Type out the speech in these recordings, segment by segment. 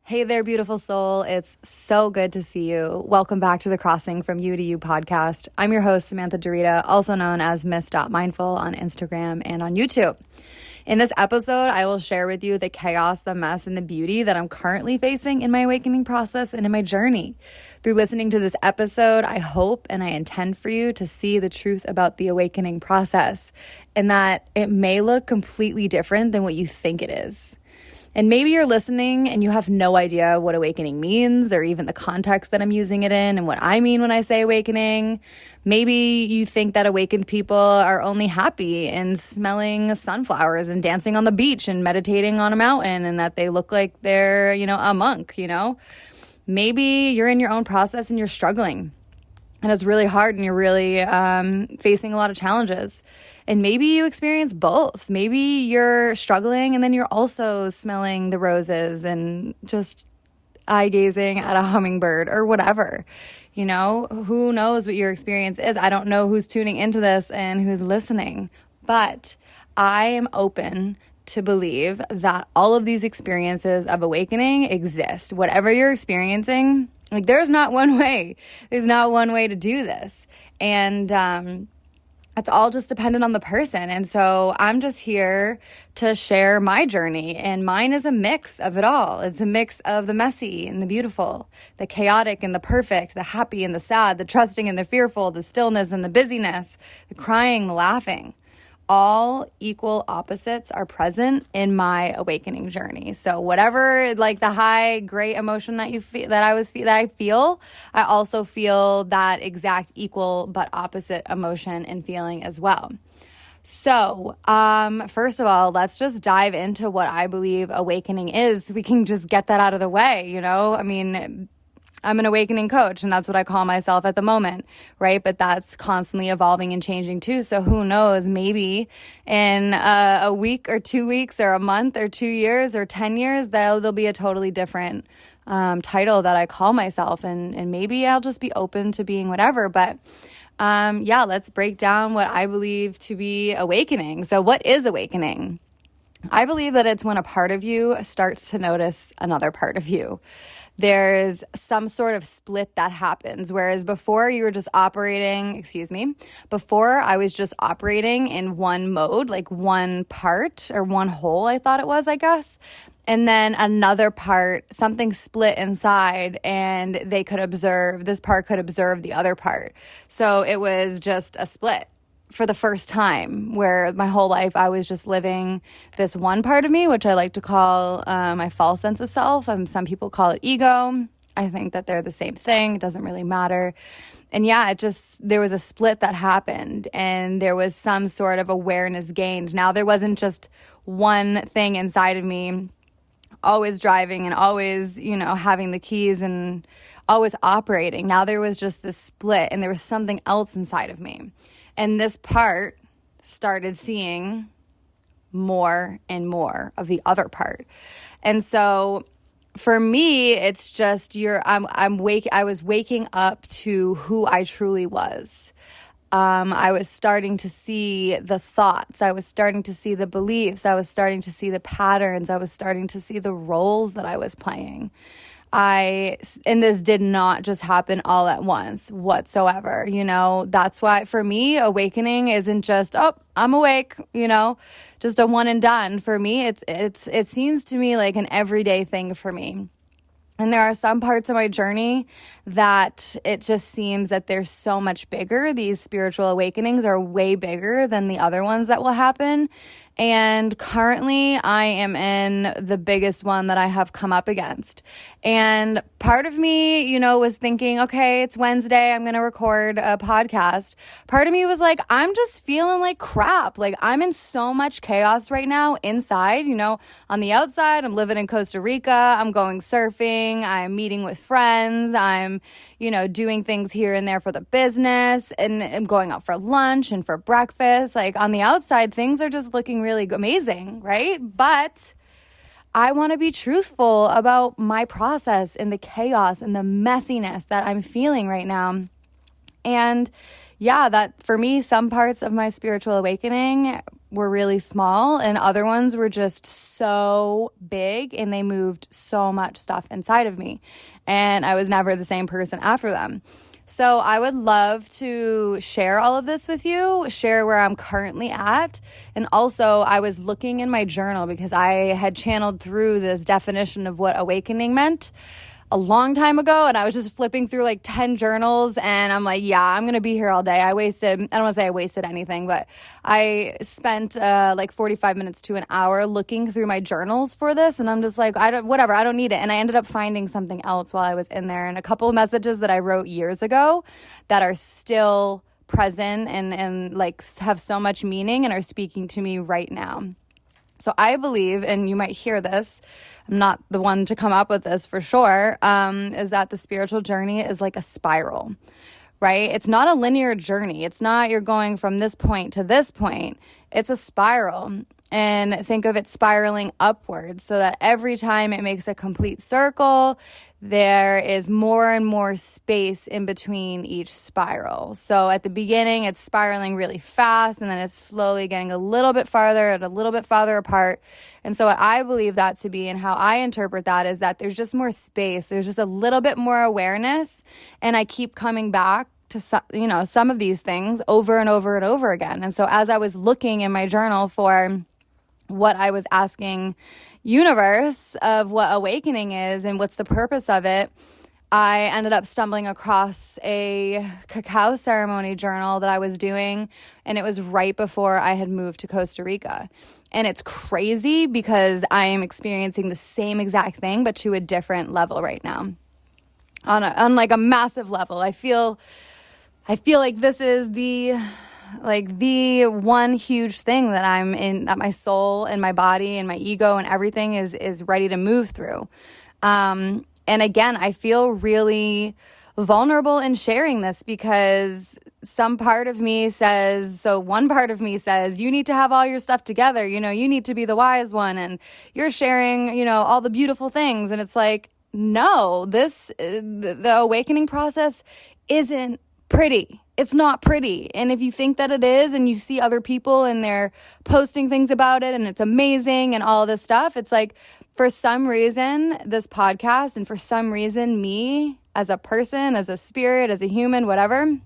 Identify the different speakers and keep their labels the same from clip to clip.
Speaker 1: Hey there, beautiful soul. It's so good to see you. Welcome back to the Crossing from You to You podcast. I'm your host, Samantha Dorita, also known as Miss.Mindful on Instagram and on YouTube. In this episode, I will share with you the chaos, the mess, and the beauty that I'm currently facing in my awakening process and in my journey. Through listening to this episode, I hope and I intend for you to see the truth about the awakening process and that it may look completely different than what you think it is. And maybe you're listening and you have no idea what awakening means or even the context that I'm using it in and what I mean when I say awakening. Maybe you think that awakened people are only happy and smelling sunflowers and dancing on the beach and meditating on a mountain and that they look like they're, a monk, Maybe you're in your own process and you're struggling and it's really hard and you're really facing a lot of challenges. And maybe you experience both. Maybe you're struggling and then you're also smelling the roses and just eye gazing at a hummingbird or whatever. Who knows what your experience is? I don't know who's tuning into this and who's listening, but I am open to believe that all of these experiences of awakening exist. Whatever you're experiencing, there's not one way. There's not one way to do this. And it's all just dependent on the person. And so I'm just here to share my journey. And mine is a mix of it all. It's a mix of the messy and the beautiful, the chaotic and the perfect, the happy and the sad, the trusting and the fearful, the stillness and the busyness, the crying, the laughing. All equal opposites are present in my awakening journey. So whatever, the high, great emotion that you feel, that I feel, I also feel that exact equal but opposite emotion and feeling as well. So, first of all, let's just dive into what I believe awakening is. We can just get that out of the way, I'm an awakening coach, and that's what I call myself at the moment, right? But that's constantly evolving and changing too. So who knows, maybe in a week or 2 weeks or a month or 2 years or 10 years, there'll be a totally different title that I call myself. And maybe I'll just be open to being whatever. But let's break down what I believe to be awakening. So what is awakening? I believe that it's when a part of you starts to notice another part of you. There's some sort of split that happens. Whereas before I was just operating in one mode, like one part or one whole, I thought it was, I guess. And then another part, something split inside and this part could observe the other part. So it was just a split for the first time, where my whole life I was just living this one part of me, which I like to call my false sense of self. Some people call it ego. I think that they're the same thing. It doesn't really matter. And there was a split that happened and there was some sort of awareness gained. Now there wasn't just one thing inside of me always driving and always, having the keys and always operating. Now there was just this split and there was something else inside of me. And this part started seeing more and more of the other part. And so for me, it's just I was waking up to who I truly was. I was starting to see the thoughts. I was starting to see the beliefs. I was starting to see the patterns. I was starting to see the roles that I was playing. And this did not just happen all at once whatsoever, that's why for me, awakening isn't just, oh, I'm awake, just a one and done. For me, it seems to me like an everyday thing for me. And there are some parts of my journey that it just seems that they're so much bigger. These spiritual awakenings are way bigger than the other ones that will happen. And currently I am in the biggest one that I have come up against. And part of me, was thinking, okay, it's Wednesday, I'm going to record a podcast. Part of me was like, I'm just feeling like crap. Like I'm in so much chaos right now inside, on the outside, I'm living in Costa Rica, I'm going surfing, I'm meeting with friends, I'm, doing things here and there for the business and I'm going out for lunch and for breakfast. Like on the outside, things are just looking really amazing, right? But I want to be truthful about my process and the chaos and the messiness that I'm feeling right now. And that for me, some parts of my spiritual awakening were really small and other ones were just so big and they moved so much stuff inside of me. And I was never the same person after them. So I would love to share all of this with you, share where I'm currently at. And also I was looking in my journal because I had channeled through this definition of what awakening meant a long time ago. And I was just flipping through like 10 journals and I'm like, yeah, I'm going to be here all day. I don't want to say I wasted anything, but I spent like 45 minutes to an hour looking through my journals for this. And I'm just like, I don't need it. And I ended up finding something else while I was in there and a couple of messages that I wrote years ago that are still present and like have so much meaning and are speaking to me right now. So I believe, and you might hear this, I'm not the one to come up with this for sure, is that the spiritual journey is like a spiral, right? It's not a linear journey. It's not you're going from this point to this point. It's a spiral. And think of it spiraling upwards so that every time it makes a complete circle, there is more and more space in between each spiral. So at the beginning, it's spiraling really fast, and then it's slowly getting a little bit farther and a little bit farther apart. And so what I believe that to be and how I interpret that is that there's just more space. There's just a little bit more awareness, and I keep coming back to some of these things over and over and over again. And so as I was looking in my journal for what I was asking universe of what awakening is and what's the purpose of it, I ended up stumbling across a cacao ceremony journal that I was doing, and it was right before I had moved to Costa Rica. And it's crazy because I am experiencing the same exact thing, but to a different level right now. On like a massive level. I feel like this is the one huge thing that I'm in, that my soul and my body and my ego and everything is ready to move through. And again, I feel really vulnerable in sharing this because one part of me says, you need to have all your stuff together. You need to be the wise one and you're sharing, all the beautiful things. And it's like, no, the awakening process isn't pretty. It's not pretty. And if you think that it is and you see other people and they're posting things about it and it's amazing and all this stuff, it's like for some reason this podcast and for some reason me as a person, as a spirit, as a human, whatever,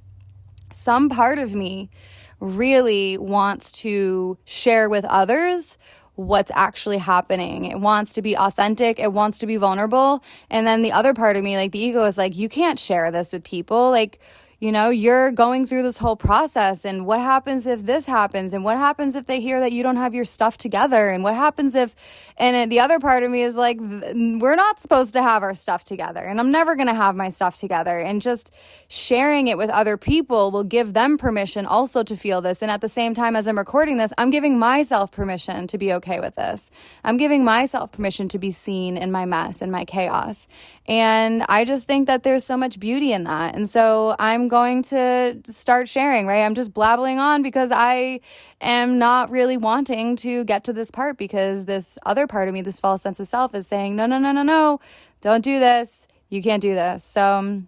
Speaker 1: some part of me really wants to share with others what's actually happening. It wants to be authentic. It wants to be vulnerable. And then the other part of me, like the ego, is like, you can't share this with people. Like, you're going through this whole process, and what happens if this happens, and what happens if they hear that you don't have your stuff together, and what happens if, and the other part of me is like, we're not supposed to have our stuff together, and I'm never going to have my stuff together, and just sharing it with other people will give them permission also to feel this, and at the same time as I'm recording this, I'm giving myself permission to be okay with this. I'm giving myself permission to be seen in my mess and my chaos, and I just think that there's so much beauty in that, and so I'm going to start sharing, right? I'm just blabbling on because I am not really wanting to get to this part because this other part of me, this false sense of self, is saying, no, don't do this. You can't do this. So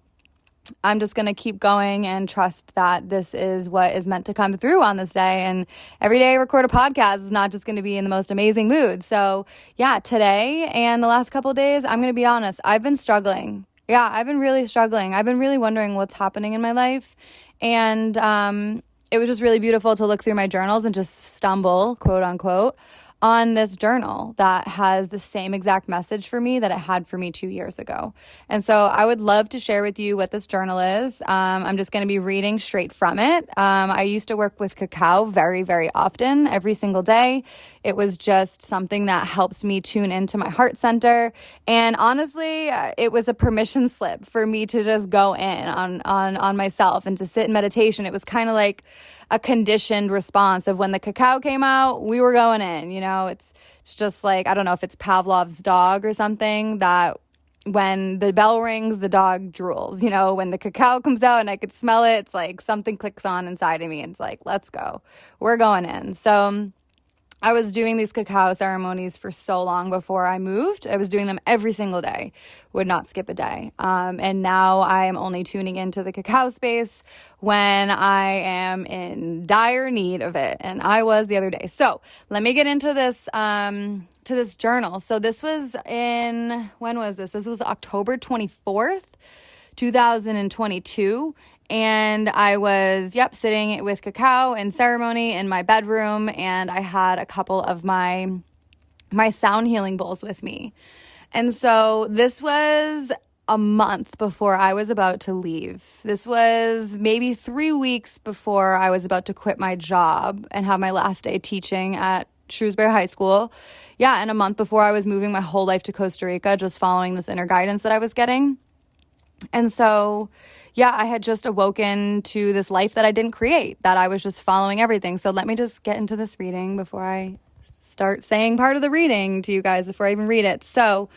Speaker 1: I'm just going to keep going and trust that this is what is meant to come through on this day. And every day I record a podcast is not just going to be in the most amazing mood. So yeah, today and the last couple of days, I'm going to be honest, I've been struggling. Yeah, I've been really struggling. I've been really wondering what's happening in my life. And it was just really beautiful to look through my journals and just stumble, quote unquote, on this journal that has the same exact message for me that it had for me 2 years ago. And so I would love to share with you what this journal is. I'm just going to be reading straight from it. I used to work with cacao very, very often, every single day. It was just something that helps me tune into my heart center. And honestly, it was a permission slip for me to just go in on myself and to sit in meditation. It was kind of like a conditioned response of when the cacao came out, we were going in, it's just like, I don't know if it's Pavlov's dog or something, that when the bell rings, the dog drools, when the cacao comes out and I could smell it, it's like something clicks on inside of me. And it's like, let's go, we're going in. So I was doing these cacao ceremonies for so long before I moved. I was doing them every single day, would not skip a day. And now I am only tuning into the cacao space when I am in dire need of it. And I was the other day. So let me get into this, to this journal. So this was when was this? This was October 24th, 2022. And I was, sitting with cacao and ceremony in my bedroom, and I had a couple of my sound healing bowls with me. And so this was a month before I was about to leave. This was maybe 3 weeks before I was about to quit my job and have my last day teaching at Shrewsbury High School. Yeah, and a month before I was moving my whole life to Costa Rica, just following this inner guidance that I was getting. And so I had just awoken to this life that I didn't create, that I was just following everything. So let me just get into this reading before I start saying part of the reading to you guys before I even read it. So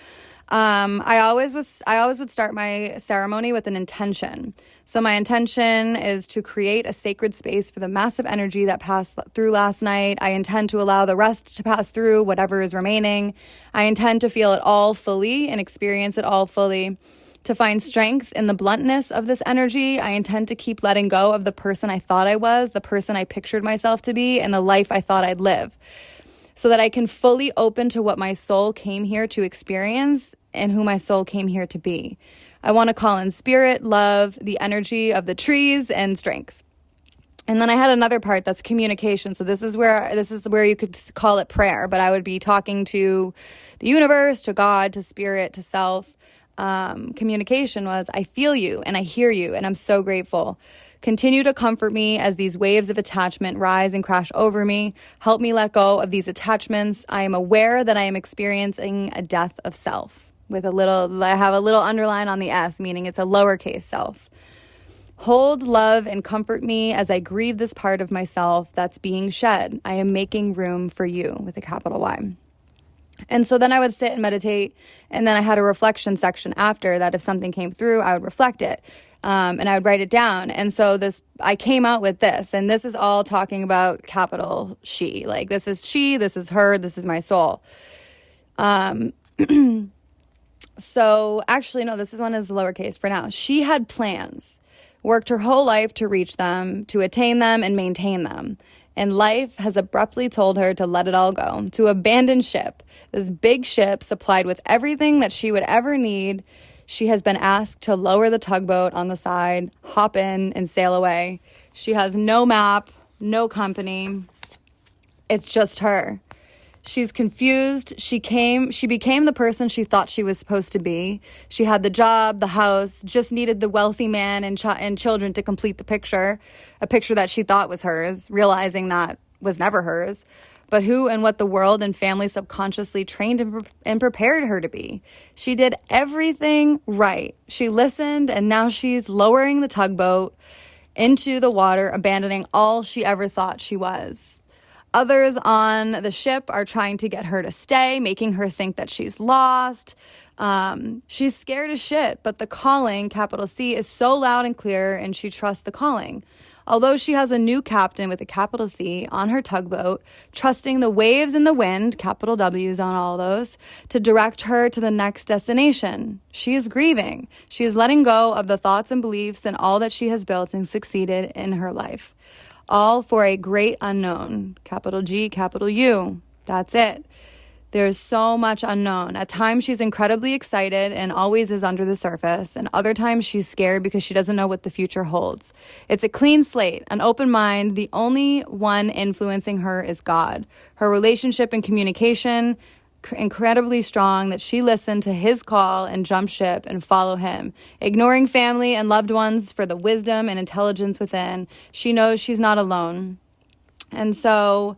Speaker 1: I always would start my ceremony with an intention. So my intention is to create a sacred space for the massive energy that passed through last night. I intend to allow the rest to pass through, whatever is remaining. I intend to feel it all fully and experience it all fully. To find strength in the bluntness of this energy, I intend to keep letting go of the person I thought I was, the person I pictured myself to be, and the life I thought I'd live, so that I can fully open to what my soul came here to experience and who my soul came here to be. I want to call in spirit, love, the energy of the trees, and strength. And then I had another part that's communication. So this is where you could call it prayer, but I would be talking to the universe, to God, to spirit, to self. Communication was, I feel you and I hear you and I'm so grateful. Continue to comfort me as these waves of attachment rise and crash over me. Help me let go of these attachments. I am aware that I am experiencing a death of self. I have a little underline on the S, meaning it's a lowercase self. Hold, love, and comfort me as I grieve this part of myself that's being shed. I am making room for you with a capital Y. And so then I would sit and meditate, and then I had a reflection section after that. If something came through, I would reflect it, and I would write it down. And so I came out with this, and this is all talking about capital she. Like, this is she, this is her, this is my soul. So actually, no, this one is lowercase for now. She had plans, worked her whole life to reach them, to attain them, and maintain them. And life has abruptly told her to let it all go, to abandon ship. This big ship supplied with everything that she would ever need. She has been asked to lower the tugboat on the side, hop in, and sail away. She has no map, no company. It's just her. She's confused. She became the person she thought she was supposed to be. She had the job, the house, just needed the wealthy man and children to complete the picture, a picture that she thought was hers, realizing that was never hers, but who and what the world and family subconsciously trained and prepared her to be. She did everything right. She listened, and now she's lowering the tugboat into the water, abandoning all she ever thought she was. Others on the ship are trying to get her to stay, making her think that she's lost. She's scared as shit, but the calling, capital C, is so loud and clear, and she trusts the calling. Although she has a new captain with a capital C on her tugboat, trusting the waves and the wind, capital W's on all those, to direct her to the next destination. She is grieving. She is letting go of the thoughts and beliefs and all that she has built and succeeded in her life. All for a great unknown, capital G, capital U. That's it. There's so much unknown. At times she's incredibly excited and always is under the surface, and other times she's scared because she doesn't know what the future holds. It's a clean slate, an open mind. The only one influencing her is God. Her relationship and communication incredibly strong, that she listened to his call and jump ship and follow him, ignoring family and loved ones for the wisdom and intelligence within. She knows she's not alone. And so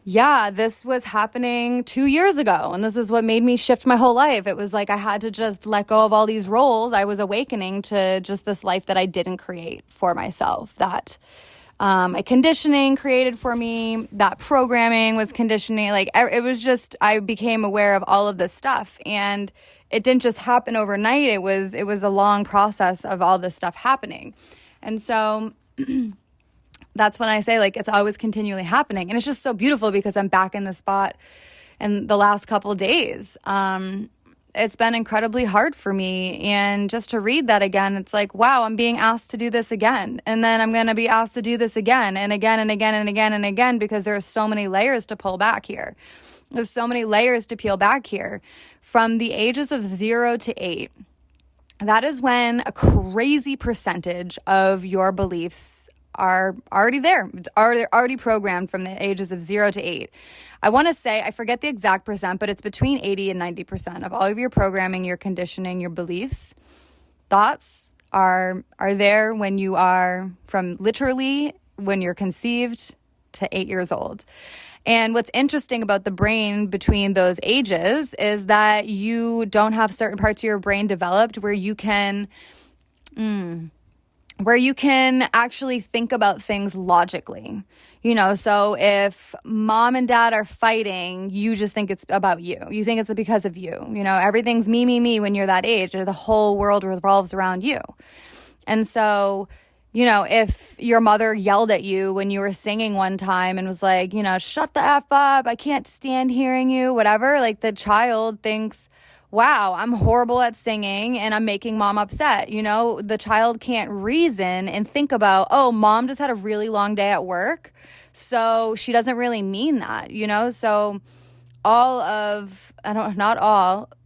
Speaker 1: this was happening 2 years ago, and this is what made me shift my whole life. It was like I had to just let go of all these roles. I was awakening to just this life that I didn't create for myself, that my conditioning created for me, that programming was conditioning. Like, it was just, I became aware of all of this stuff, and it didn't just happen overnight. It was a long process of all this stuff happening. And so that's when I say, like, it's always continually happening. And it's just so beautiful because I'm back in the spot in the last couple days. It's been incredibly hard for me. And just to read that again, it's like, wow, I'm being asked to do this again. And then I'm going to be asked to do this again and again and again and again and again, because there are so many layers to pull back here. There's so many layers to peel back here. From the ages of 0 to 8, that is when a crazy percentage of your beliefs are already there. It's already programmed from the ages of 0 to 8. I want to say, I forget the exact percent, but it's between 80 and 90% of all of your programming, your conditioning, your beliefs, thoughts are there when you are from literally when you're conceived to 8 years old. And what's interesting about the brain between those ages is that you don't have certain parts of your brain developed where you can actually think about things logically. So if mom and dad are fighting, you just think it's about you. You think it's because of you. Everything's me, me, me when you're that age, or the whole world revolves around you. And so, if your mother yelled at you when you were singing one time and was like, shut the F up, I can't stand hearing you, whatever, like the child thinks, wow, I'm horrible at singing and I'm making mom upset. The child can't reason and think about, oh, mom just had a really long day at work, so she doesn't really mean that, So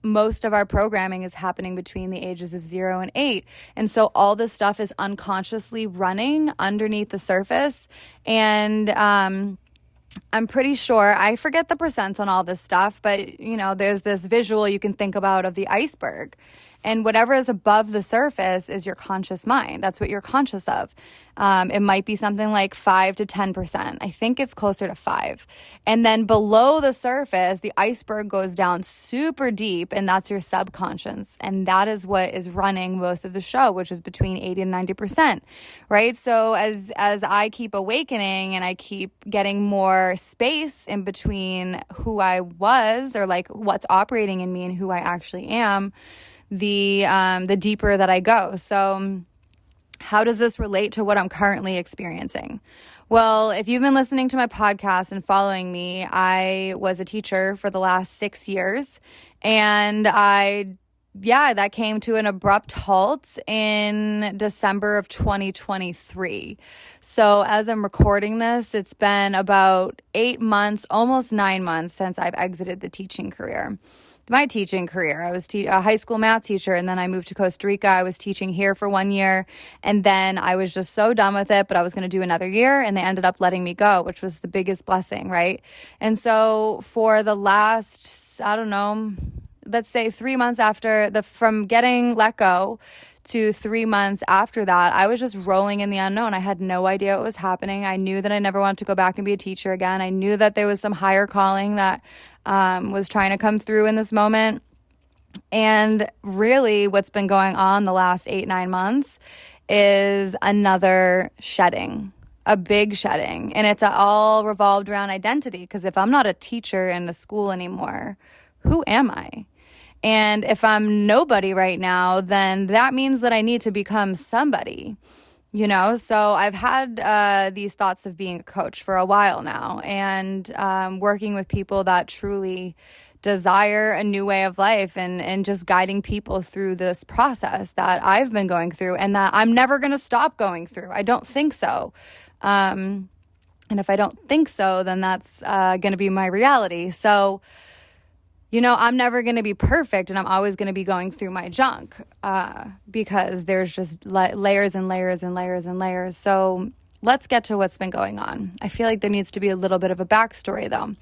Speaker 1: most of our programming is happening between the ages of 0 and 8. And so all this stuff is unconsciously running underneath the surface. And I'm pretty sure, I forget the percents on all this stuff, but there's this visual you can think about of the iceberg. And whatever is above the surface is your conscious mind. That's what you're conscious of. It might be something like 5 to 10%. I think it's closer to 5. And then below the surface, the iceberg goes down super deep, and that's your subconscious. And that is what is running most of the show, which is between 80 and 90%, right? So as I keep awakening and I keep getting more space in between who I was, or like what's operating in me and who I actually am, the deeper that I go. So how does this relate to what I'm currently experiencing? Well, if you've been listening to my podcast and following me, I was a teacher for the last 6 years, and that came to an abrupt halt in December of 2023. So as I'm recording this, it's been about 8 months, almost 9 months since I've exited the teaching career. My teaching career. I was a high school math teacher, and then I moved to Costa Rica. I was teaching here for 1 year, and then I was just so done with it, but I was going to do another year, and they ended up letting me go, which was the biggest blessing, right? And so for the last, let's say 3 months from getting let go to 3 months after that, I was just rolling in the unknown. I had no idea what was happening. I knew that I never wanted to go back and be a teacher again. I knew that there was some higher calling that was trying to come through in this moment. And really what's been going on the last 8-9 months is another shedding, a big shedding. And it's all revolved around identity, because if I'm not a teacher in a school anymore, who am I? And if I'm nobody right now, then that means that I need to become somebody, So I've had these thoughts of being a coach for a while now, and working with people that truly desire a new way of life, and just guiding people through this process that I've been going through and that I'm never going to stop going through. I don't think so. And if I don't think so, then that's going to be my reality. So I'm never going to be perfect, and I'm always going to be going through my junk because there's just layers and layers and layers and layers. So let's get to what's been going on. I feel like there needs to be a little bit of a backstory, though.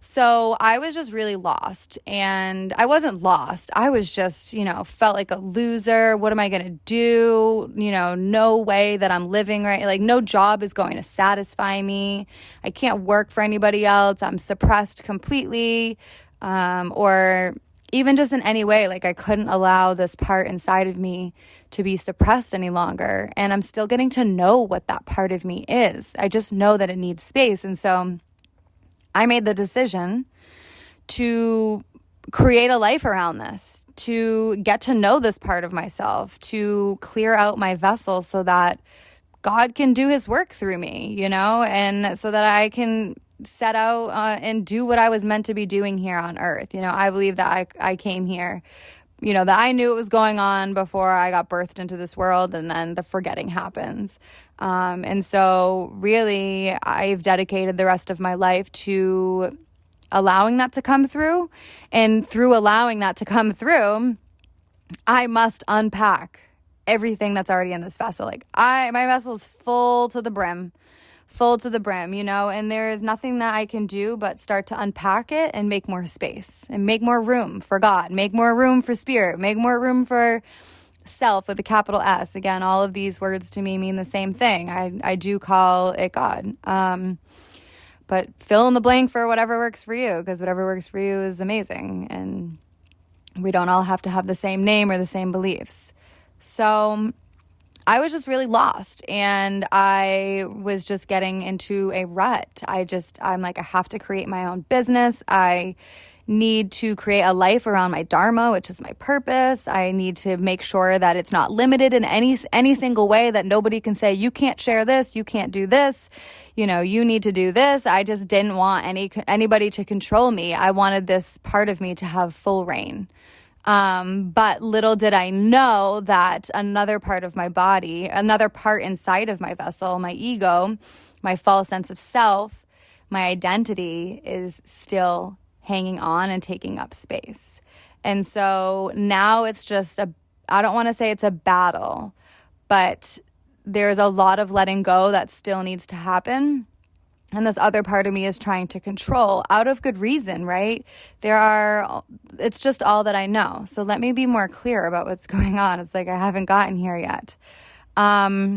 Speaker 1: So I was just really lost, and I wasn't lost. I was just, felt like a loser. What am I going to do? No way that I'm living right. Like, no job is going to satisfy me. I can't work for anybody else. I'm suppressed completely. Or even just in any way, like I couldn't allow this part inside of me to be suppressed any longer. And I'm still getting to know what that part of me is. I just know that it needs space. And so I made the decision to create a life around this, to get to know this part of myself, to clear out my vessel so that God can do his work through me, and so that I can set out and do what I was meant to be doing here on earth. I believe that I came here, that I knew it was going on before I got birthed into this world, and then the forgetting happens. And so really I've dedicated the rest of my life to allowing that to come through. And through allowing that to come through, I must unpack everything that's already in this vessel. Like my vessel's full to the brim, and there is nothing that I can do but start to unpack it and make more space and make more room for God, make more room for spirit, make more room for self with a capital S. Again, all of these words to me mean the same thing. I do call it God. But fill in the blank for whatever works for you, because whatever works for you is amazing. And we don't all have to have the same name or the same beliefs. So I was just really lost, and I was just getting into a rut. I'm like, I have to create my own business. I need to create a life around my dharma, which is my purpose. I need to make sure that it's not limited in any single way, that nobody can say, you can't share this, you can't do this, you need to do this. I just didn't want anybody to control me. I wanted this part of me to have full reign. But little did I know that another part of my body, another part inside of my vessel, my ego, my false sense of self, my identity is still hanging on and taking up space. And so now it's just I don't want to say it's a battle, but there's a lot of letting go that still needs to happen. And this other part of me is trying to control out of good reason, right? It's just all that I know. So let me be more clear about what's going on. It's like I haven't gotten here yet. So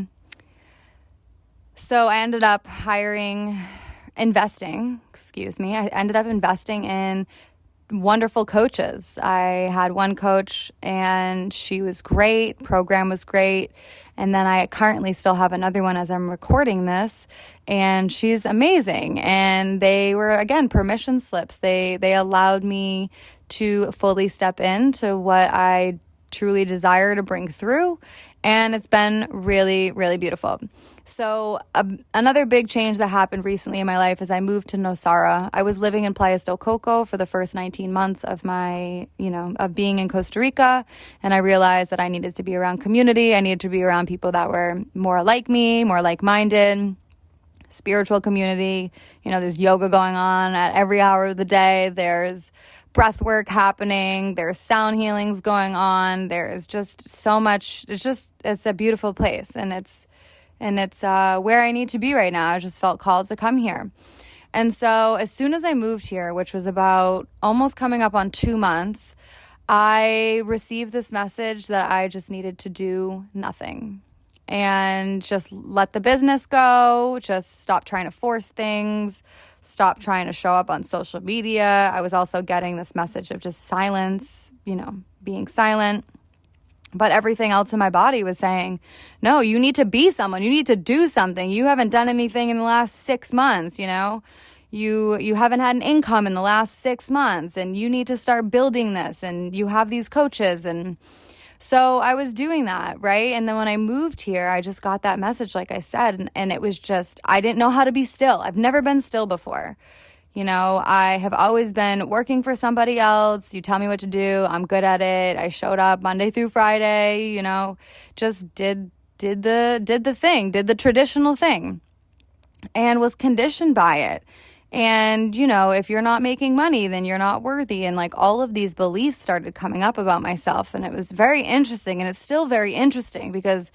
Speaker 1: I ended up investing in wonderful coaches. I had one coach and she was great. Program was great. And then I currently still have another one as I'm recording this, and she's amazing. And they were, again, permission slips. They allowed me to fully step into what I truly desire to bring through. And it's been really, really beautiful. So another big change that happened recently in my life is I moved to Nosara. I was living in Playa del Coco for the first 19 months of my, of being in Costa Rica. And I realized that I needed to be around community. I needed to be around people that were more like me, more like-minded, spiritual community. There's yoga going on at every hour of the day. There's breath work happening. There's sound healings going on. There's just so much. It's a beautiful place. And it's where I need to be right now. I just felt called to come here. And so as soon as I moved here, which was about almost coming up on 2 months, I received this message that I just needed to do nothing and just let the business go, just stop trying to force things, stop trying to show up on social media. I was also getting this message of just silence, being silent. But everything else in my body was saying, no, you need to be someone. You need to do something. You haven't done anything in the last 6 months, You haven't had an income in the last 6 months, and you need to start building this, and you have these coaches. And so I was doing that, right? And then when I moved here, I just got that message, like I said, and it was just, I didn't know how to be still. I've never been still before. I have always been working for somebody else. You tell me what to do. I'm good at it. I showed up Monday through Friday, just did the thing, did the traditional thing, and was conditioned by it. And, if you're not making money, then you're not worthy. And like all of these beliefs started coming up about myself. And it was very interesting. And it's still very interesting because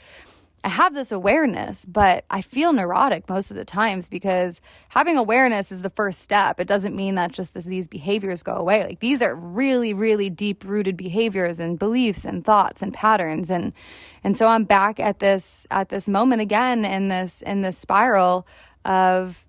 Speaker 1: I have this awareness, but I feel neurotic most of the times because having awareness is the first step. It doesn't mean that just these behaviors go away. Like these are really, really deep-rooted behaviors and beliefs and thoughts and patterns. And so I'm back at this moment again in this spiral of,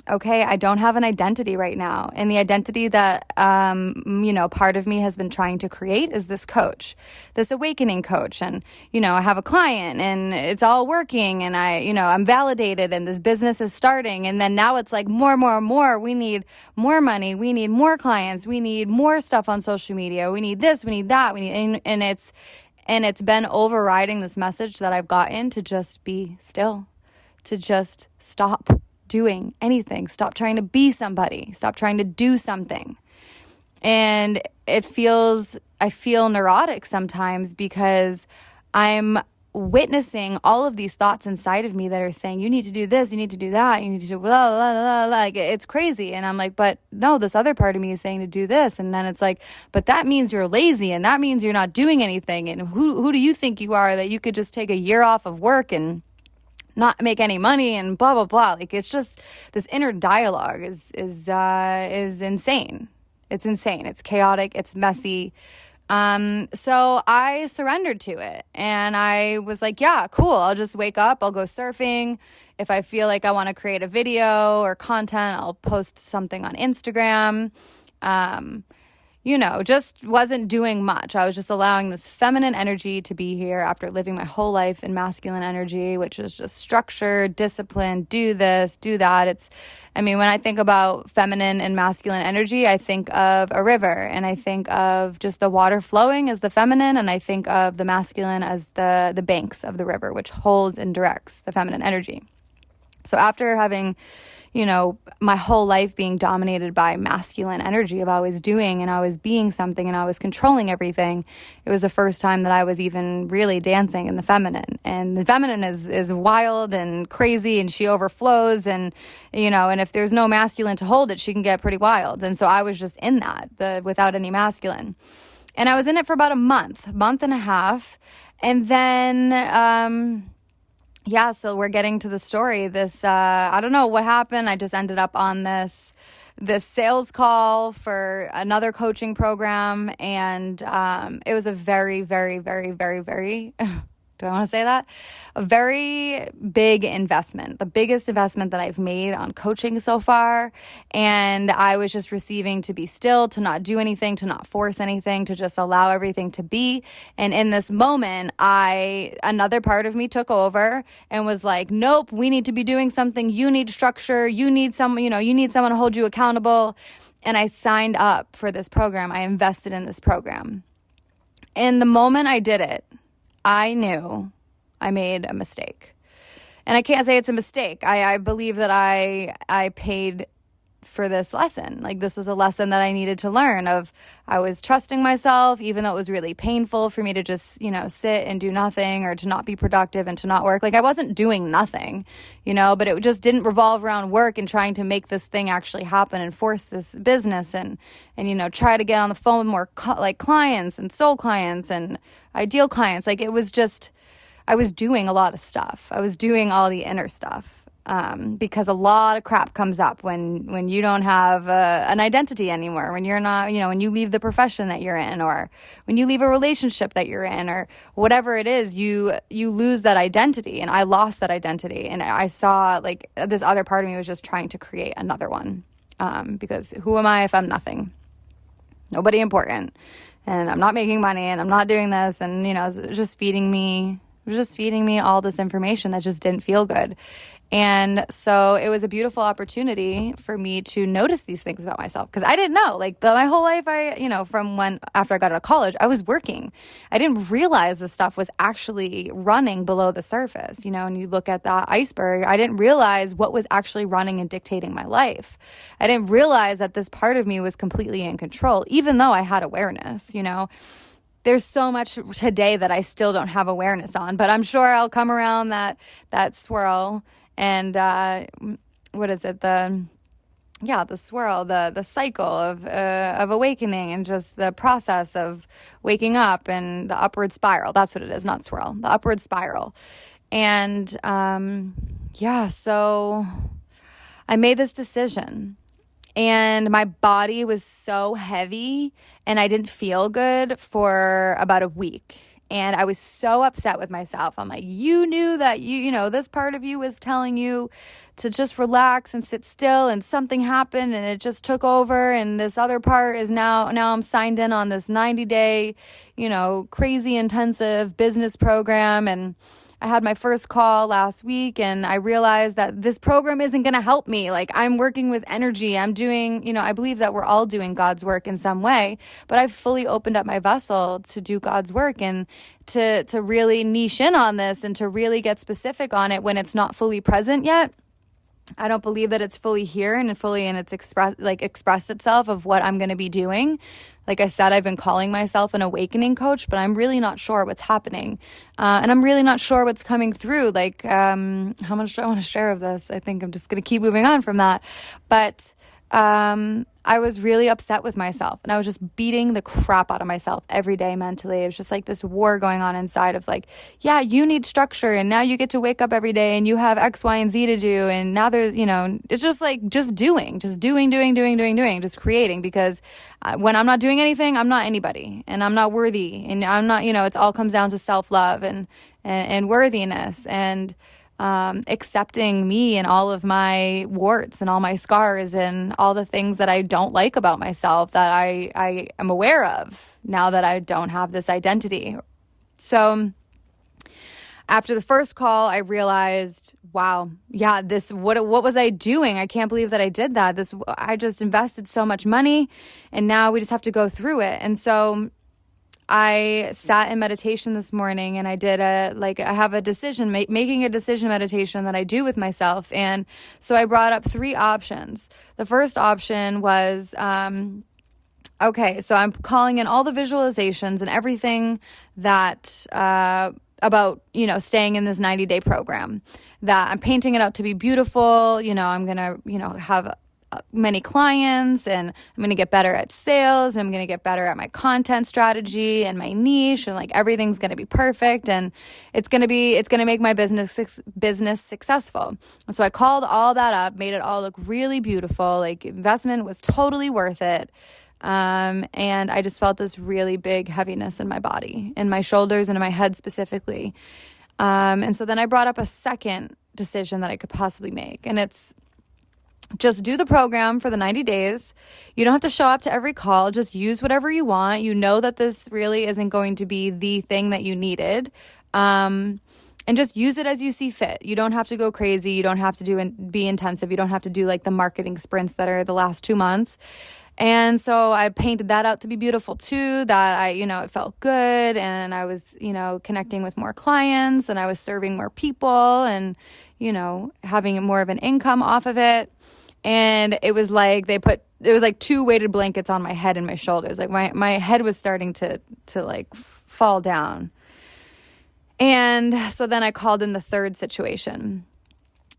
Speaker 1: okay, I don't have an identity right now. And the identity that, part of me has been trying to create is this coach, this awakening coach. And, I have a client and it's all working and I'm validated and this business is starting. And then now it's like more. We need more money. We need more clients. We need more stuff on social media. We need this, we need that. And it's been overriding this message that I've gotten to just be still, to just stop doing anything, stop trying to be somebody, stop trying to do something. And I feel neurotic sometimes because I'm witnessing all of these thoughts inside of me that are saying, you need to do this, you need to do that, you need to do blah, blah, blah, blah. Like, it's crazy. And I'm like, but no, this other part of me is saying to do this. And then it's like, but that means you're lazy and that means you're not doing anything. And who do you think you are that you could just take a year off of work and not make any money and blah, blah, blah. Like, it's just this inner dialogue is insane. It's insane. It's chaotic. It's messy. So I surrendered to it and I was like, yeah, cool. I'll just wake up. I'll go surfing. If I feel like I want to create a video or content, I'll post something on Instagram. Just wasn't doing much. I was just allowing this feminine energy to be here after living my whole life in masculine energy, which is just structure, discipline, do this, do that. When I think about feminine and masculine energy, I think of a river and I think of just the water flowing as the feminine, and I think of the masculine as the banks of the river, which holds and directs the feminine energy. So after having, my whole life being dominated by masculine energy of always doing and always being something and always controlling everything, it was the first time that I was even really dancing in the feminine. And the feminine is wild and crazy and she overflows and if there's no masculine to hold it, she can get pretty wild. And so I was just in that, without any masculine. And I was in it for about a month and a half. And then, so we're getting to the story. This, I don't know what happened. I just ended up on this sales call for another coaching program. And it was a very, very, very, very, very, do I want to say that? A very big investment, the biggest investment that I've made on coaching so far. And I was just receiving to be still, to not do anything, to not force anything, to just allow everything to be. And in this moment, another part of me took over and was like, nope, we need to be doing something. You need structure. You need someone to hold you accountable. And I signed up for this program. I invested in this program. And the moment I did it, I knew I made a mistake. And I can't say it's a mistake. I believe that I paid for this lesson. Like, this was a lesson that I needed to learn of. I was trusting myself, even though it was really painful for me to just, sit and do nothing or to not be productive and to not work. Like, I wasn't doing nothing, but it just didn't revolve around work and trying to make this thing actually happen and force this business and try to get on the phone with more clients and soul clients and ideal clients. Like, it was just, I was doing a lot of stuff. I was doing all the inner stuff. Because a lot of crap comes up when you don't have an identity anymore, when you're not, when you leave the profession that you're in, or when you leave a relationship that you're in, or whatever it is, you lose that identity. And I lost that identity. And I saw like this other part of me was just trying to create another one. Because who am I if I'm nothing? Nobody important. And I'm not making money and I'm not doing this. And, it's just feeding me all this information that just didn't feel good. And so it was a beautiful opportunity for me to notice these things about myself, because I didn't know, my whole life, after I got out of college, I was working. I didn't realize this stuff was actually running below the surface, and you look at that iceberg, I didn't realize what was actually running and dictating my life. I didn't realize that this part of me was completely in control, even though I had awareness, There's so much today that I still don't have awareness on, but I'm sure I'll come around that swirl. And what is it? The swirl, the cycle of awakening, and just the process of waking up, and the upward spiral. That's what it is, not swirl. The upward spiral. And so I made this decision. And my body was so heavy and I didn't feel good for about a week. And I was so upset with myself. I'm like, you knew that this part of you was telling you to just relax and sit still, and something happened and it just took over. And this other part is now I'm signed in on this 90-day, crazy intensive business program. And I had my first call last week and I realized that this program isn't going to help me. Like, I'm working with energy. I'm doing, I believe that we're all doing God's work in some way, but I've fully opened up my vessel to do God's work and to really niche in on this and to really get specific on it when it's not fully present yet. I don't believe that it's fully here and it's expressed itself of what I'm going to be doing. Like I said, I've been calling myself an awakening coach, but I'm really not sure what's happening. And I'm really not sure what's coming through. Like, how much do I want to share of this? I think I'm just going to keep moving on from that. But I was really upset with myself and I was just beating the crap out of myself every day mentally. It was just like this war going on inside of like, yeah, you need structure and now you get to wake up every day and you have X, Y, and Z to do. And now there's, it's just like, just doing, just creating, because when I'm not doing anything, I'm not anybody and I'm not worthy and I'm not, it all comes down to self-love and worthiness and accepting me and all of my warts and all my scars and all the things that I don't like about myself that I am aware of now that I don't have this identity. So after the first call, I realized, wow, yeah, what was I doing? I can't believe that I did that. I just invested so much money and now we just have to go through it. And so I sat in meditation this morning and I did I have a making a decision meditation that I do with myself. And so I brought up 3 options. The first option was, okay, so I'm calling in all the visualizations and everything that, about, staying in this 90-day program, that I'm painting it out to be beautiful. I'm going to, have many clients and I'm going to get better at sales and I'm going to get better at my content strategy and my niche and like everything's going to be perfect and it's going to make my business successful. And so I called all that up, made it all look really beautiful. Like investment was totally worth it. And I just felt this really big heaviness in my body, in my shoulders and in my head specifically. And so then I brought up a second decision that I could possibly make, and it's just do the program for the 90 days. You don't have to show up to every call. Just use whatever you want. You know that this really isn't going to be the thing that you needed. And just use it as you see fit. You don't have to go crazy. You don't have to be intensive. You don't have to do like the marketing sprints that are the last 2 months. And so I painted that out to be beautiful too, that it felt good and I was, connecting with more clients and I was serving more people and, having more of an income off of it. And it was like it was like 2 weighted blankets on my head and my shoulders. Like my head was starting to like fall down. And so then I called in the third situation.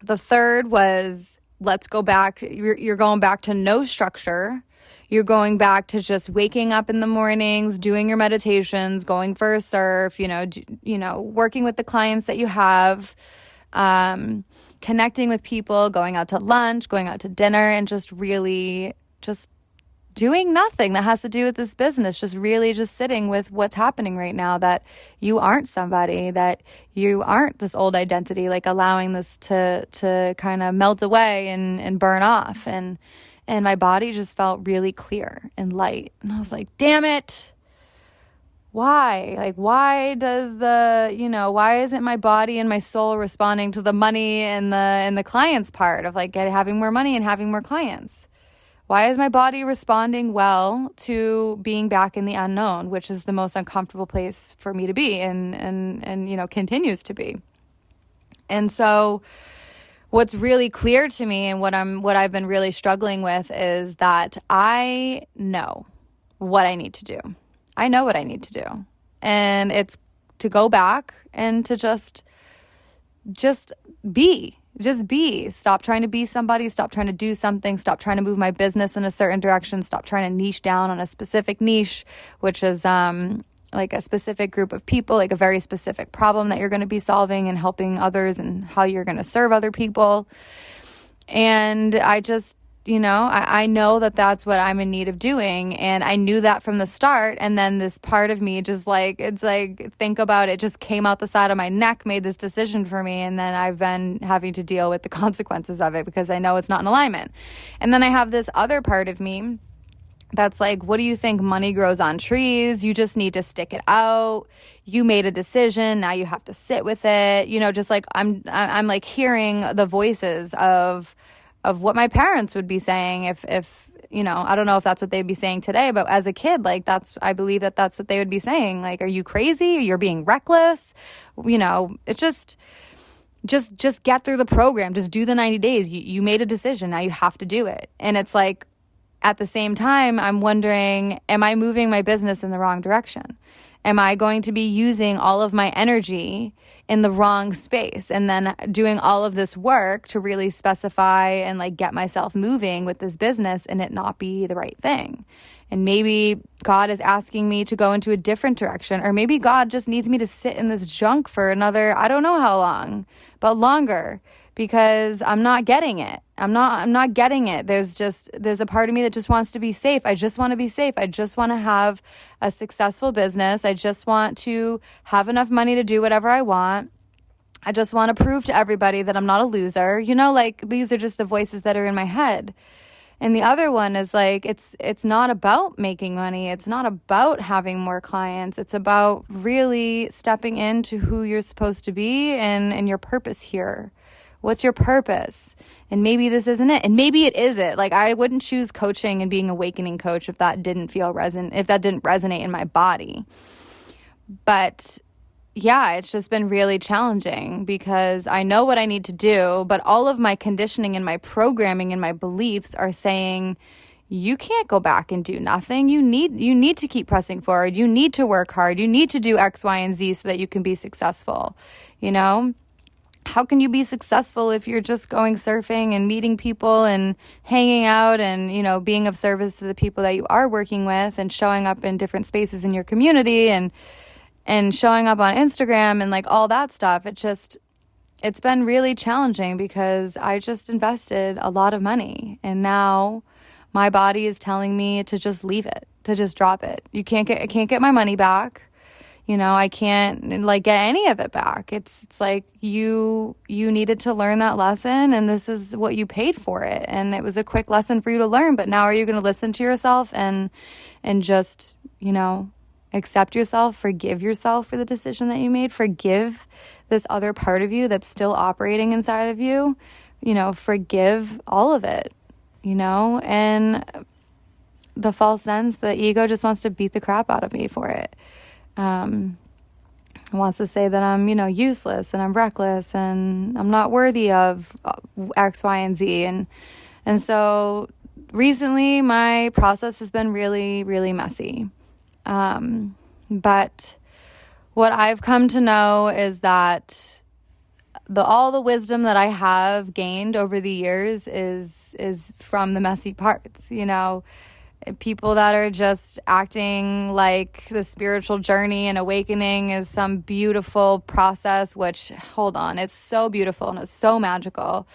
Speaker 1: The third was, let's go back. You're going back to no structure. You're going back to just waking up in the mornings, doing your meditations, going for a surf, working with the clients that you have, connecting with people, going out to lunch, going out to dinner, and just really just doing nothing that has to do with this business. Just really just sitting with what's happening right now, that you aren't somebody, that you aren't this old identity, like allowing this to kind of melt away and burn off. And my body just felt really clear and light. And I was like, damn it. Why? Like, why does why isn't my body and my soul responding to the money and the clients part of like having more money and having more clients? Why is my body responding well to being back in the unknown, which is the most uncomfortable place for me to be and continues to be? And so what's really clear to me and what I've been really struggling with is that I know what I need to do. I know what I need to do. And it's to go back and to just be. Just be. Stop trying to be somebody. Stop trying to do something. Stop trying to move my business in a certain direction. Stop trying to niche down on a specific niche, which is like a specific group of people, like a very specific problem that you're going to be solving and helping others and how you're going to serve other people. And I just, I know that that's what I'm in need of doing. And I knew that from the start. And then this part of me just think about it, just came out the side of my neck, made this decision for me. And then I've been having to deal with the consequences of it because I know it's not in alignment. And then I have this other part of me, that's like, what do you think? Money grows on trees. You just need to stick it out. You made a decision. Now you have to sit with it. Just like I'm like hearing the voices of what my parents would be saying if I don't know if that's what they'd be saying today, but as a kid, like I believe that's what they would be saying. Like, are you crazy? You're being reckless. It's just get through the program. Just do the 90 days. You made a decision. Now you have to do it. And it's like, at the same time, I'm wondering, am I moving my business in the wrong direction? Am I going to be using all of my energy in the wrong space and then doing all of this work to really specify and like get myself moving with this business and it not be the right thing? And maybe God is asking me to go into a different direction, or maybe God just needs me to sit in this junk for another, I don't know how long, but longer, because I'm not getting it. I'm not getting it. There's a part of me that just wants to be safe. I just want to be safe. I just want to have a successful business. I just want to have enough money to do whatever I want. I just want to prove to everybody that I'm not a loser. Like these are just the voices that are in my head. And the other one is like, it's not about making money. It's not about having more clients. It's about really stepping into who you're supposed to be and your purpose here. What's your purpose? And maybe this isn't it. And maybe it is it. Like, I wouldn't choose coaching and being an awakening coach if that didn't resonate in my body. But yeah, it's just been really challenging because I know what I need to do, but all of my conditioning and my programming and my beliefs are saying, you can't go back and do nothing. You need to keep pressing forward. You need to work hard. You need to do X, Y, and Z so that you can be successful. How can you be successful if you're just going surfing and meeting people and hanging out and, being of service to the people that you are working with and showing up in different spaces in your community and showing up on Instagram and like all that stuff? It's been really challenging because I just invested a lot of money and now my body is telling me to just leave it, to just drop it. I can't get my money back. I can't like get any of it back. It's like you needed to learn that lesson and this is what you paid for it. And it was a quick lesson for you to learn, but now are you going to listen to yourself and just, accept yourself, forgive yourself for the decision that you made, forgive this other part of you that's still operating inside of you, forgive all of it, and the false sense, the ego just wants to beat the crap out of me for it. Wants to say that I'm, useless and I'm reckless and I'm not worthy of X, Y, and Z. And so recently my process has been really, really messy. But what I've come to know is that all the wisdom that I have gained over the years is from the messy parts, people that are just acting like the spiritual journey and awakening is some beautiful process, which, hold on, it's so beautiful and it's so magical.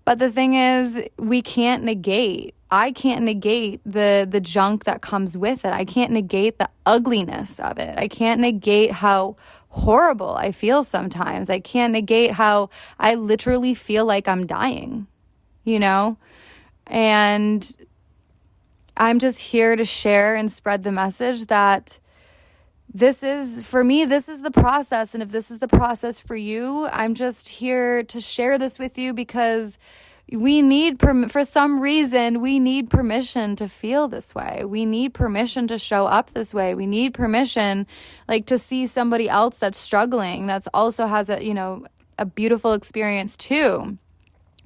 Speaker 1: But the thing is, I can't negate the junk that comes with it. I can't negate the ugliness of it. I can't negate how horrible I feel sometimes. I can't negate how I literally feel like I'm dying, And I'm just here to share and spread the message that this is the process. And if this is the process for you, I'm just here to share this with you because for some reason, we need permission to feel this way. We need permission to show up this way. We need permission, like, to see somebody else that's struggling, that's also has a beautiful experience too.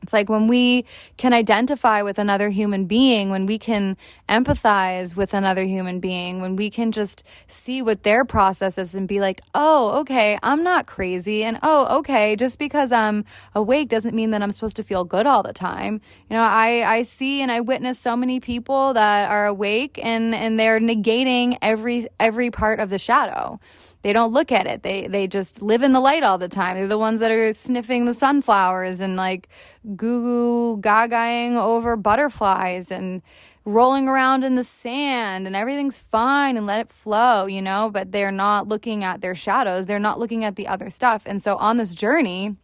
Speaker 1: It's like when we can identify with another human being, when we can empathize with another human being, when we can just see what their process is and be like, oh, okay, I'm not crazy. And oh, okay, just because I'm awake doesn't mean that I'm supposed to feel good all the time. I see and I witness so many people that are awake and they're negating every part of the shadow. They don't look at it. They just live in the light all the time. They're the ones that are sniffing the sunflowers and like goo gagaing over butterflies and rolling around in the sand and everything's fine and let it flow, but they're not looking at their shadows. They're not looking at the other stuff. And so on this journey,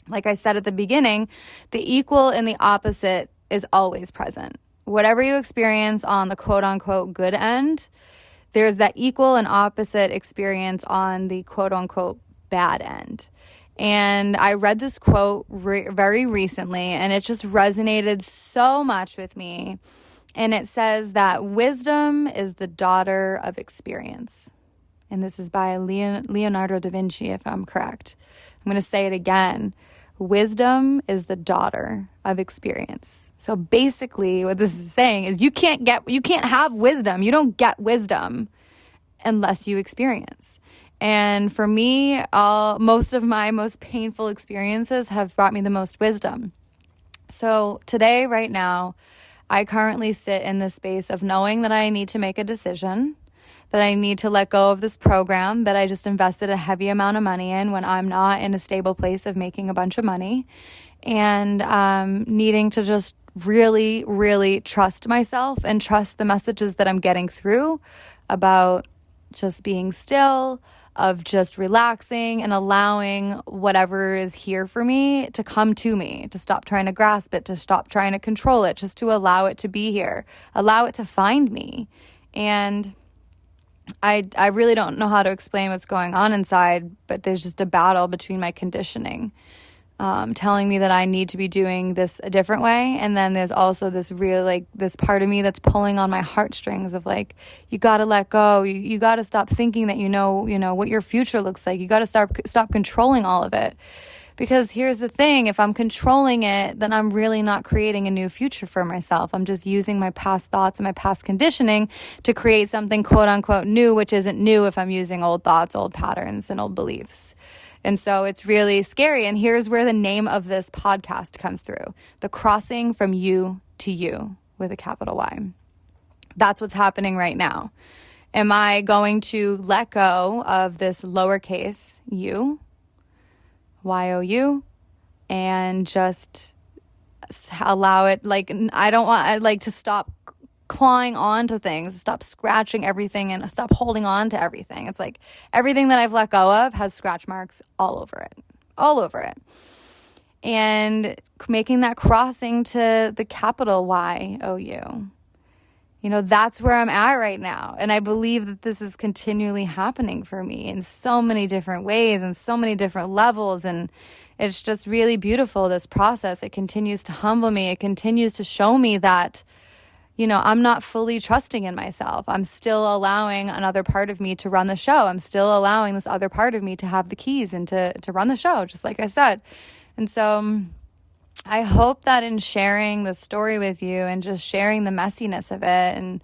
Speaker 1: like I said at the beginning, the equal and the opposite is always present. whatever you experience on the quote unquote good end, there's that equal and opposite experience on the quote unquote bad end. And I read this quote very recently, and it just resonated so much with me. And it says that wisdom is the daughter of experience. And this is by Leonardo da Vinci, if I'm correct. I'm going to say it again. Wisdom is the daughter of experience. So basically what this is saying is you can't have wisdom. You don't get wisdom unless you experience. And for me, most of my most painful experiences have brought me the most wisdom. So today, right now, I currently sit in this space of knowing that I need to make a decision, that I need to let go of this program that I just invested a heavy amount of money in when I'm not in a stable place of making a bunch of money, and needing to just really, really trust myself and trust the messages that I'm getting through about just being still, of just relaxing and allowing whatever is here for me to come to me, to stop trying to grasp it, to stop trying to control it, just to allow it to be here, allow it to find me. And I really don't know how to explain what's going on inside, but there's just a battle between my conditioning, telling me that I need to be doing this a different way. And then there's also this this part of me that's pulling on my heartstrings of like, you got to let go. You got to stop thinking that you know what your future looks like. You got to stop controlling all of it. Because here's the thing, if I'm controlling it, then I'm really not creating a new future for myself. I'm just using my past thoughts and my past conditioning to create something quote unquote new, which isn't new if I'm using old thoughts, old patterns, and old beliefs. And so it's really scary. And here's where the name of this podcast comes through. The crossing from you to you with a capital Y. That's what's happening right now. Am I going to let go of this lowercase u, YOU, and just allow it, I don't want to stop clawing on to things, stop scratching everything, and stop holding on to everything. It's like everything that I've let go of has scratch marks all over it. And making that crossing to the capital YOU. That's where I'm at right now. And I believe that this is continually happening for me in so many different ways and so many different levels. And it's just really beautiful, this process. It continues to humble me. It continues to show me that, I'm not fully trusting in myself. I'm still allowing another part of me to run the show. I'm still allowing this other part of me to have the keys and to run the show, just like I said. And so I hope that in sharing the story with you and just sharing the messiness of it, and,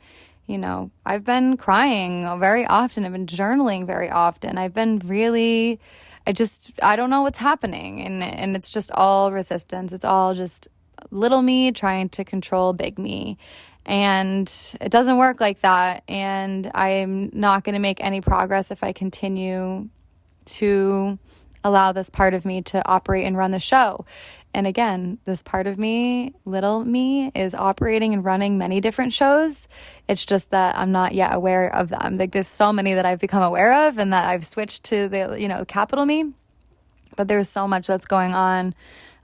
Speaker 1: I've been crying very often. I've been journaling very often. I've been really, I don't know what's happening. And it's just all resistance. It's all just little me trying to control big me. And it doesn't work like that. And I'm not going to make any progress if I continue to allow this part of me to operate and run the show. And again, this part of me, little me, is operating and running many different shows. It's just that I'm not yet aware of them. There's so many that I've become aware of and that I've switched to the, capital me. But there's so much that's going on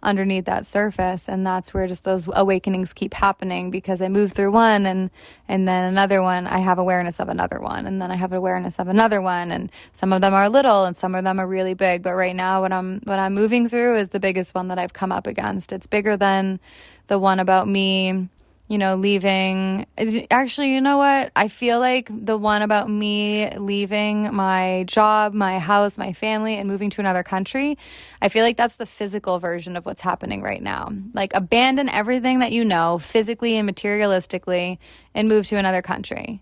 Speaker 1: underneath that surface, and that's where just those awakenings keep happening, because I move through one and then another one, I have awareness of another one, and then I have awareness of another one, and some of them are little and some of them are really big. But right now what I'm moving through is the biggest one that I've come up against. It's bigger than the one about me leaving. Actually, you know what? I feel like the one about me leaving my job, my house, my family, and moving to another country, I feel like that's the physical version of what's happening right now. Like, abandon everything that you know, physically and materialistically, and move to another country,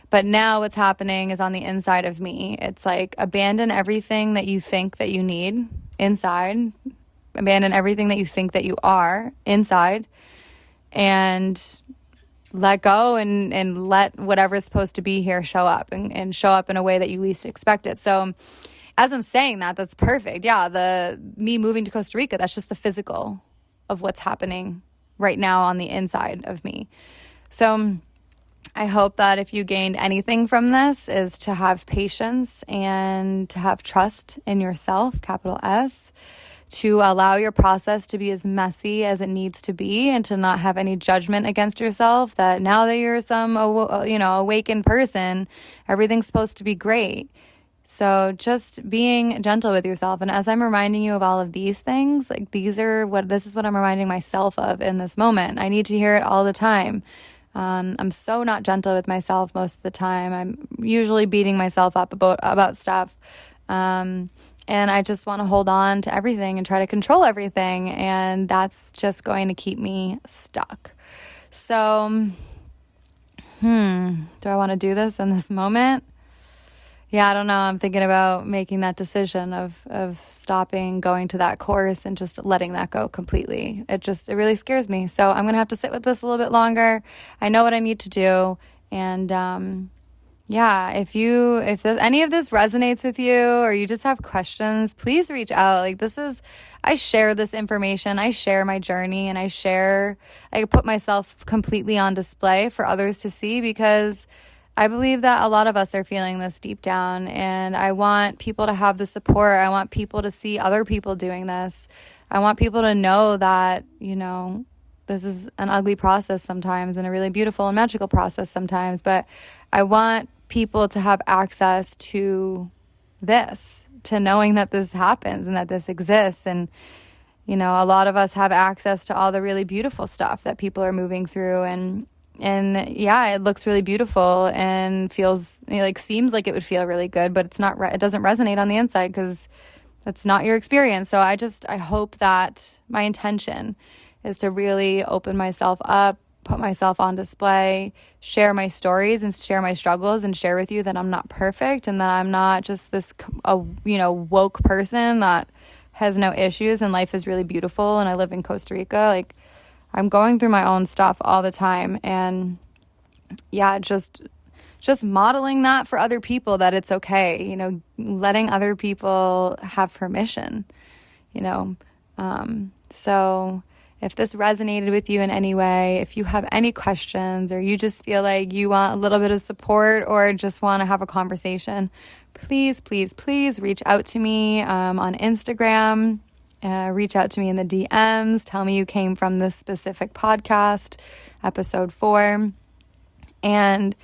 Speaker 1: But now what's happening is on the inside of me. It's like, abandon everything that you think that you need inside. Abandon everything that you think that you are inside. And let go and let whatever's supposed to be here show up and show up in a way that you least expect it. So as I'm saying that's perfect. Yeah, me moving to Costa Rica, that's just the physical of what's happening right now on the inside of me. So I hope that if you gained anything from this is to have patience and to have trust in yourself, capital S, to allow your process to be as messy as it needs to be, and to not have any judgment against yourself that now that you're some, awakened person, everything's supposed to be great. So just being gentle with yourself. And as I'm reminding you of all of these things, like this is what I'm reminding myself of in this moment. I need to hear it all the time. I'm so not gentle with myself most of the time. I'm usually beating myself up about stuff. And I just want to hold on to everything and try to control everything. And that's just going to keep me stuck. So, do I want to do this in this moment? Yeah, I don't know. I'm thinking about making that decision of stopping going to that course and just letting that go completely. It really scares me. So I'm going to have to sit with this a little bit longer. I know what I need to do. And if any of this resonates with you, or you just have questions, please reach out. I share this information. I share my journey, and I put myself completely on display for others to see, because I believe that a lot of us are feeling this deep down, and I want people to have the support. I want people to see other people doing this. I want people to know that, this is an ugly process sometimes, and a really beautiful and magical process sometimes, but I want people to have access to this, to knowing that this happens and that this exists. And, a lot of us have access to all the really beautiful stuff that people are moving through, and it looks really beautiful and feels seems like it would feel really good, but it's not. It doesn't resonate on the inside because that's not your experience. So I hope that my intention is to really open myself up, put myself on display, share my stories and share my struggles, and share with you that I'm not perfect, and that I'm not just this woke person that has no issues, and life is really beautiful, and I live in Costa Rica. I'm going through my own stuff all the time, and just modeling that for other people, that it's okay, letting other people have permission, so if this resonated with you in any way, if you have any questions, or you just feel like you want a little bit of support, or just want to have a conversation, please, please, please reach out to me on Instagram. Reach out to me in the DMs. Tell me you came from this specific podcast, episode 4. And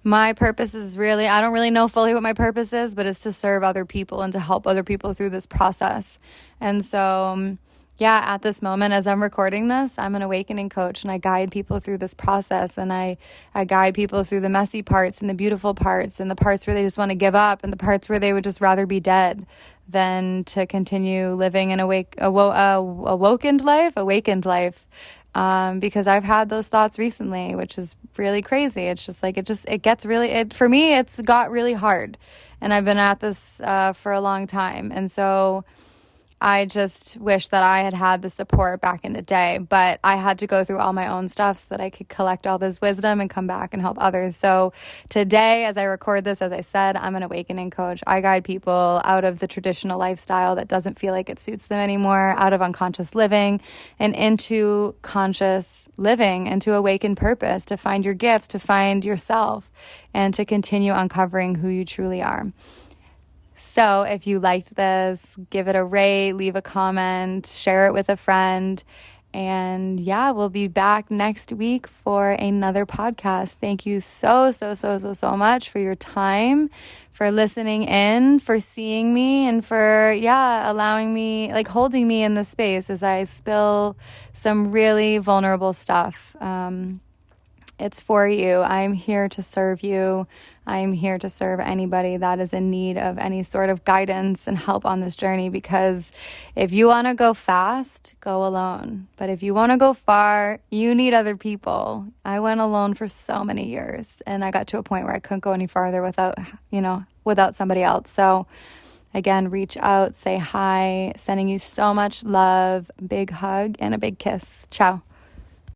Speaker 1: my purpose is I don't really know fully what my purpose is, but it's to serve other people and to help other people through this process. And so, at this moment, as I'm recording this, I'm an awakening coach, and I guide people through this process, and I guide people through the messy parts and the beautiful parts, and the parts where they just want to give up, and the parts where they would just rather be dead than to continue living an awakened life. Because I've had those thoughts recently, which is really crazy. It's just for me, it's got really hard, and I've been at this for a long time. And so I just wish that I had the support back in the day, but I had to go through all my own stuff so that I could collect all this wisdom and come back and help others. So today, as I record this, as I said, I'm an awakening coach. I guide people out of the traditional lifestyle that doesn't feel like it suits them anymore, out of unconscious living, and into conscious living, into awakened purpose, to find your gifts, to find yourself, and to continue uncovering who you truly are. So if you liked this, give it a rate, leave a comment, share it with a friend. And we'll be back next week for another podcast. Thank you so much for your time, for listening in, for seeing me, and for, allowing me, holding me in the space as I spill some really vulnerable stuff. It's for you. I'm here to serve you. I'm here to serve anybody that is in need of any sort of guidance and help on this journey, because if you want to go fast, go alone. But if you want to go far, you need other people. I went alone for so many years, and I got to a point where I couldn't go any farther without somebody else. So again, reach out, say hi, sending you so much love, big hug, and a big kiss. Ciao.